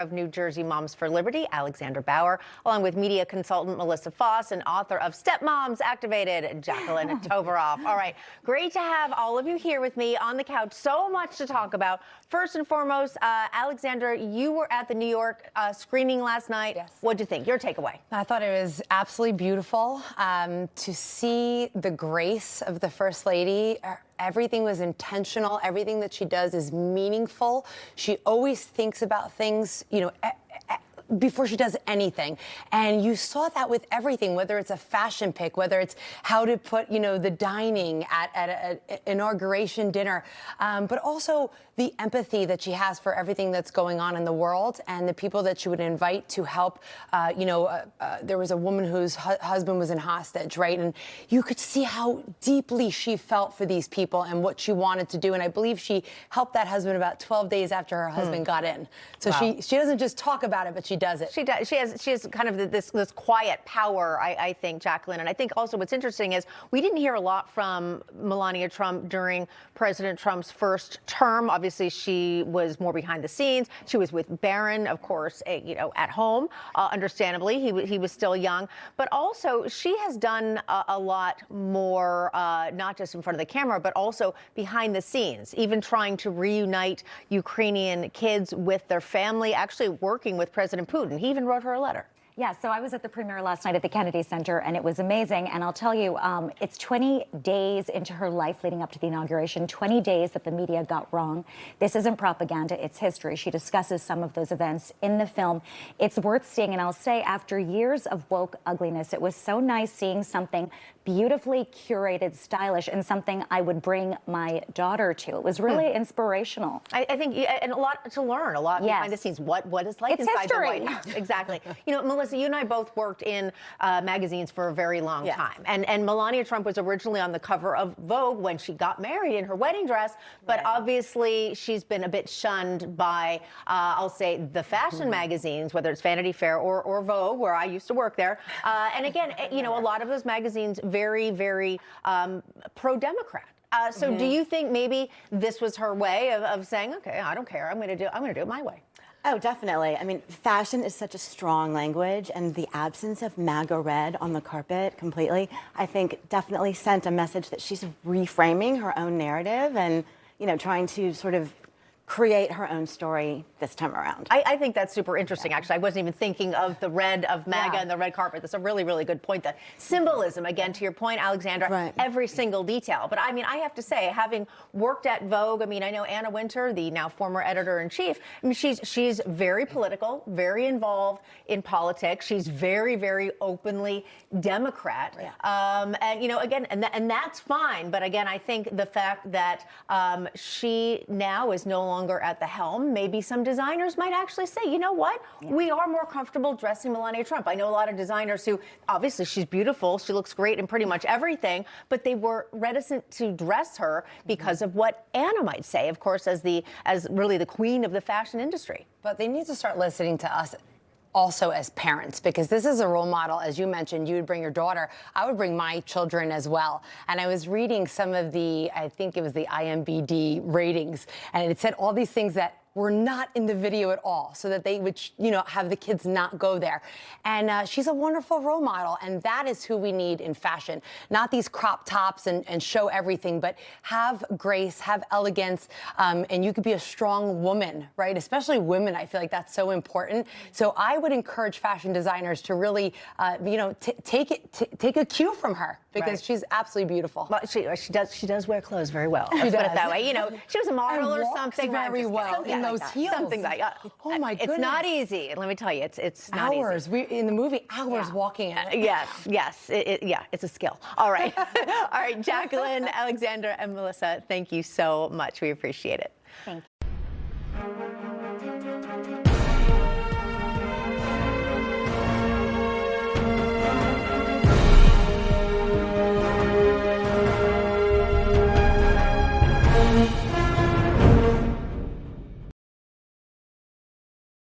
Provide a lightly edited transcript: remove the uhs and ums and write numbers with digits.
of New Jersey Moms for Liberty, Alexandra Bougher, along with media consultant Melissa Foss and author of Stepmoms Activated, Jacqueline Toboroff. All right, great to have all of you here with me on the couch. So much to talk about. First and foremost, Alexandra, you were at the New York screening last night. Yes. What'd you think? Your takeaway? I thought it was absolutely beautiful to see the grace of the First Lady. Everything was intentional. Everything that she does is meaningful. She always thinks about things, before she does anything. And you saw that with everything, whether it's a fashion pick, whether it's how to put, the dining at an inauguration dinner, but also the empathy that she has for everything that's going on in the world and the people that she would invite to help. There was a woman whose husband was in hostage, right? And you could see how deeply she felt for these people and what she wanted to do. And I believe she helped that husband about 12 days after her husband got in. So wow. she doesn't just talk about it, but she does it. She does. She has kind of this quiet power, I think, Jacqueline. And I think also what's interesting is we didn't hear a lot from Melania Trump during President Trump's first term. Obviously, she was more behind the scenes. She was with Barron, of course, at home. Understandably, he was still young. But also, she has done a lot more, not just in front of the camera, but also behind the scenes, even trying to reunite Ukrainian kids with their family, actually working with President Putin. He even wrote her a letter. Yeah, so I was at the premiere last night at the Kennedy Center, and it was amazing. And I'll tell you, it's 20 days into her life leading up to the inauguration, 20 days that the media got wrong. This isn't propaganda, it's history. She discusses some of those events in the film. It's worth seeing, and I'll say, after years of woke ugliness, it was so nice seeing something beautifully curated, stylish, and something I would bring my daughter to. It was really inspirational. I think, and a lot to learn, a lot behind the scenes, what is like it's inside history. the White House. Exactly. Melissa, you and I both worked in magazines for a very long time. And Melania Trump was originally on the cover of Vogue when she got married in her wedding dress, but obviously she's been a bit shunned by, I'll say, the fashion magazines, whether it's Vanity Fair or Vogue, where I used to work there. And again, a lot of those magazines very, very pro-Democrat. So do you think maybe this was her way of saying, okay, I don't care, I'm going to do it my way? Oh, definitely. I mean, fashion is such a strong language, and the absence of MAGA red on the carpet completely, I think, definitely sent a message that she's reframing her own narrative and, trying to sort of create her own story this time around. I think that's super interesting, actually. I wasn't even thinking of the red of MAGA and the red carpet. That's a really, really good point. The symbolism, again, to your point, Alexandra, every single detail. But I mean, I have to say, having worked at Vogue, I know Anna Wintour, the now former editor-in-chief, she's very political, very involved in politics. She's very, very openly Democrat. And, again, and that's fine. But again, I think the fact that she now is no longer at the helm, maybe some designers might actually say, you know what, we are more comfortable dressing Melania Trump. I know a lot of designers who, obviously she's beautiful, she looks great in pretty much everything, but they were reticent to dress her because of what Anna might say, of course, as really the queen of the fashion industry. But they need to start listening to us also as parents, because this is a role model. As you mentioned, you would bring your daughter. I would bring my children as well. And I was reading some of I think it was the IMBD ratings, and it said all these things that were not in the video at all, so that they would, have the kids not go there. And she's a wonderful role model, and that is who we need in fashion. Not these crop tops and show everything, but have grace, have elegance, and you could be a strong woman, right? Especially women, I feel like that's so important. So I would encourage fashion designers to really, take a cue from her, because she's absolutely beautiful. Well, she does wear clothes very well. Let's put it that way. She was a model or something. Very well. In those heels. Something like oh my goodness. It's not easy. Let me tell you, it's not hours. easy. In the movie, hours walking in. Yes. It's a skill. All right. All right, Jacqueline, Alexandra, and Melissa, thank you so much. We appreciate it. Thank you.